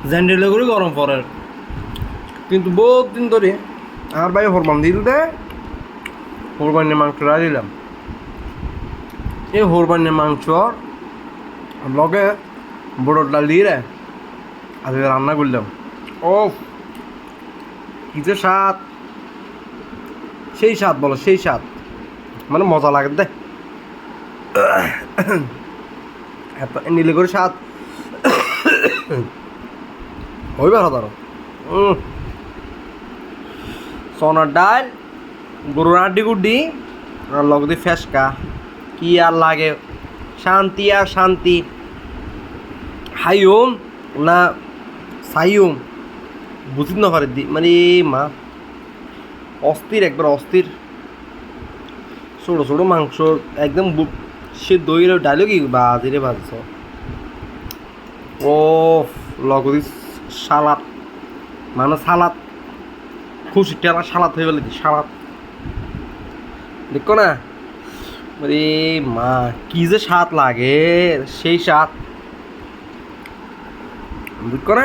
জ্যান্ডেলে করে গরম পড়ে কিন্তু বহুত দিন ধরে আমার ভাই হরমান দিল দে কোরবানির মাংসটা দিলাম এই কোরবানির মাংস লগে বড় ডাল দিয়ে রে আজকে রান্না করলাম ও কি যে স্বাদ সেই স্বাদ বলো সেই স্বাদ মানে মজা লাগে দে এত নিলে করে স্বাদ হইবে ধরো সোনার ডাল গরুর আড্ডি গুড্ডি আর লগ দিয়ে ফেসকা কি আর লাগে শান্তি আর শান্তি হাইওম না সাইওম বুঝিত না পারে দি মানে মা অস্থির একবার অস্থির ছোটো ছোটো মাংস একদম সে দই ডাইলো কি বাজিরে বাজছ ও লগদি সালাদ মানে সালাদ খুশি টেরা সালাদ হয়ে গেলে সালাদ দেখো না আরে মা কি যে স্বাদ লাগে সেই স্বাদ দেখো না